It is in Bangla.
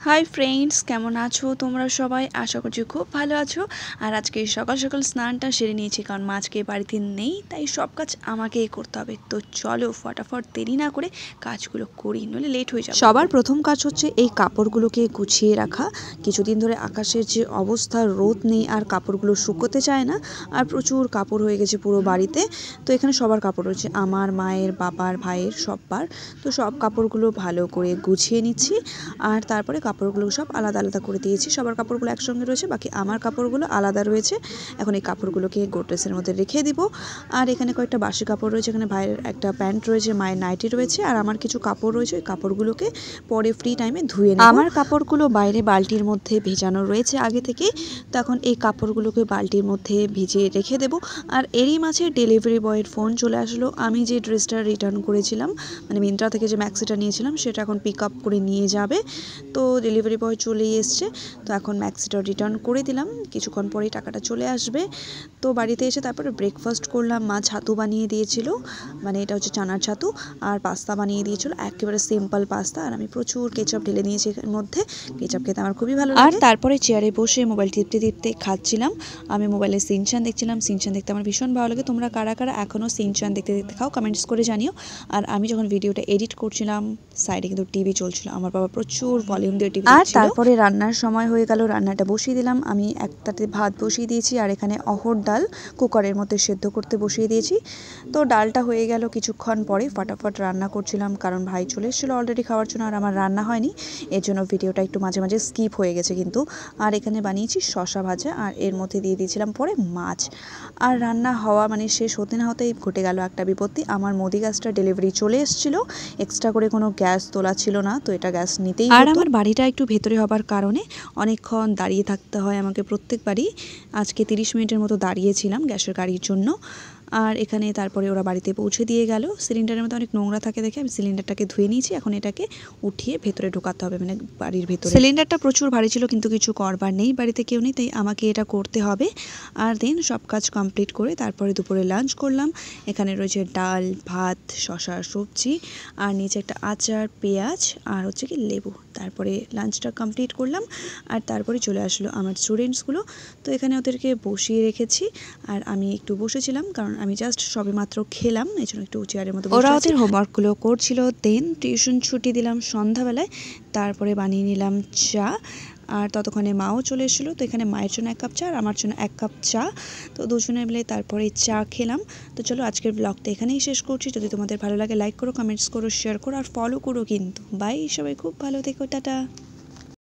হাই ফ্রেন্ডস, কেমন আছো তোমরা সবাই? আশা করছি খুব ভালো আছো। আর আজকে সকাল সকাল স্নানটা সেরে নিয়েছি, কারণ মা আজকে বাড়িতে নেই, তাই সব কাজ আমাকেই করতে হবে। তো চলো ফটাফট দেরি না করে কাজগুলো করি, নইলে লেট হয়ে যাবে। সবার প্রথম কাজ হচ্ছে এই কাপড়গুলোকে গুছিয়ে রাখা। কিছুদিন ধরে আকাশের যে অবস্থা, রোদ নেই আর কাপড়গুলো শুকোতে চায় না, আর প্রচুর কাপড় হয়ে গেছে পুরো বাড়িতে। তো এখানে সবার কাপড় রয়েছে, আমার, মায়ের, বাবার, ভাইয়ের, সব্বার। তো সব কাপড়গুলো ভালো করে গুছিয়ে নিচ্ছি, আর তারপরে কাপড়গুলো সব আলাদা আলাদা করে দিয়েছি। সবার কাপড়গুলো একসঙ্গে রয়েছে, বাকি আমার কাপড়গুলো আলাদা রয়েছে। এখন এই কাপড়গুলোকে গোডরেজের মধ্যে রেখে দিব। আর এখানে কয়েকটা বাসি কাপড় রয়েছে, এখানে ভাইয়ের একটা প্যান্ট রয়েছে, মায়ের নাইটি রয়েছে, আর আমার কিছু কাপড় রয়েছে। ওই কাপড়গুলোকে পরে ফ্রি টাইমে ধুয়ে নেব। আমার কাপড়গুলো বাইরে বালতির মধ্যে ভেজানো রয়েছে আগে থেকে। তখন এই কাপড়গুলোকে বালতির মধ্যে ভিজিয়ে রেখে দেব। আর এরই মাঝে ডেলিভারি বয়ের ফোন চলে আসলো। আমি যে ড্রেসটা রিটার্ন করেছিলাম, মানে মিন্ত্রা থেকে যে ম্যাক্সিটা নিয়েছিলাম, সেটা এখন পিক আপ করে নিয়ে যাবে। তো ডেলিভারি বয় চলেই এসছে। তো এখন ম্যাক্সিটা রিটার্ন করে দিলাম, কিছুক্ষণ পরেই টাকাটা চলে আসবে। তো বাড়িতে এসে তারপরে ব্রেকফাস্ট করলাম। মা ছাতু বানিয়ে দিয়েছিল, মানে এটা হচ্ছে চানার ছাতু, আর পাস্তা বানিয়ে দিয়েছিল, একেবারে সিম্পল পাস্তা। আর আমি প্রচুর কেচাপ ঢেলে নিয়েছি এর মধ্যে। কেচাপ খেতে আমার খুবই ভালো লাগে। আর তারপরে চেয়ারে বসে মোবাইল টিপতে টিপতে খাচ্ছিলাম। আমি মোবাইলে সিনচান দেখছিলাম। সিনচান দেখতে আমার ভীষণ ভালো লাগে। তোমরা কারা কারা এখনও সিনচান দেখতে দেখতে খাও, কমেন্টস করে জানিও। আর আমি যখন ভিডিওটা এডিট করছিলাম, সাইডে কিন্তু টিভি চলছিল। আমার বাবা প্রচুর ভলিউম দিয়ে টিভি দেখছিল। আর তারপরে রান্নার সময় হয়ে গেল, রান্নাটা বসিয়ে দিলাম। আমি একটাতে ভাত বসিয়ে দিয়েছি, আর এখানে অহর ডাল কুকারের মধ্যে সেদ্ধ করতে বসিয়ে দিয়েছি। তো ডালটা হয়ে গেল কিছুক্ষণ পরে। ফটাফট রান্না করছিলাম, কারণ ভাই চলে এসেছিলো অলরেডি খাওয়ার জন্য, আর আমার রান্না হয়নি। এর জন্য ভিডিওটা একটু মাঝে মাঝে স্কিপ হয়ে গেছে কিন্তু। আর এখানে বানিয়েছি শসা ভাজা, আর এর মধ্যে দিয়ে দিয়েছিলাম পরে মাছ। আর রান্না হওয়া মানে শেষ হতে না হতেই ঘটে গেল একটা বিপত্তি। আমার মুদি গ্যাসটা ডেলিভারি চলে এসেছিলো, এক্সট্রা করে কোনো গ্যাস তোলা ছিল না, তো এটা গ্যাস নিতেই হতো। আর আমার বাড়িটা একটু ভেতরে হবার কারণে অনেকক্ষণ দাঁড়িয়ে থাকতে হয় আমাকে প্রত্যেকবারই। আজকে 30 মিনিটের মতো দাঁড়িয়েছিলাম গ্যাসের গাড়ির জন্য। আর এখানে তারপরে ওরা বাড়িতে পৌঁছে দিয়ে গেল। সিলিন্ডারের মধ্যে অনেক নোংরা থাকে দেখে আমি সিলিন্ডারটাকে ধুয়ে নিয়েছি। এখন এটাকে উঠিয়ে ভেতরে ঢোকাতে হবে, মানে বাড়ির ভেতরে। সিলিন্ডারটা প্রচুর ভারী ছিল, কিন্তু কিছু করবার নেই, বাড়িতে কেউ নেই, তাই আমাকে এটা করতে হবে। আর দেন সব কাজ কমপ্লিট করে তারপরে দুপুরে লাঞ্চ করলাম। এখানে রয়েছে ডাল, ভাত, শশার সবজি, আর নিচে একটা আচার, পেঁয়াজ, আর হচ্ছে কি লেবু। তারপরে লাঞ্চটা কমপ্লিট করলাম, আর তারপরে চলে আসলো আমার স্টুডেন্টসগুলো। তো এখানে ওদেরকে বসিয়ে রেখেছি, আর আমি একটু বসেছিলাম, কারণ আমি জাস্ট সবে মাত্র খেলাম, এই জন্য একটু চেয়ারের মধ্যে ওরা ওদের হোমওয়ার্কগুলো করছিল। দেন টিউশন ছুটি দিলাম সন্ধ্যাবেলায়। তারপরে বানিয়ে নিলাম চা, আর ততক্ষণে মাও চলে এসেছিলো। তো এখানে মায়ের জন্য 1 কাপ চা, আর আমার জন্য 1 কাপ চা। তো দুজনে মিলে তারপরে চা খেলাম। তো চলো আজকের ব্লগটা এখানেই শেষ করছি। যদি তোমাদের ভালো লাগে লাইক করো, কমেন্টস করো, শেয়ার করো, আর ফলো করো কিন্তু। বাই, সবাই খুব ভালো থেকো, টাটা।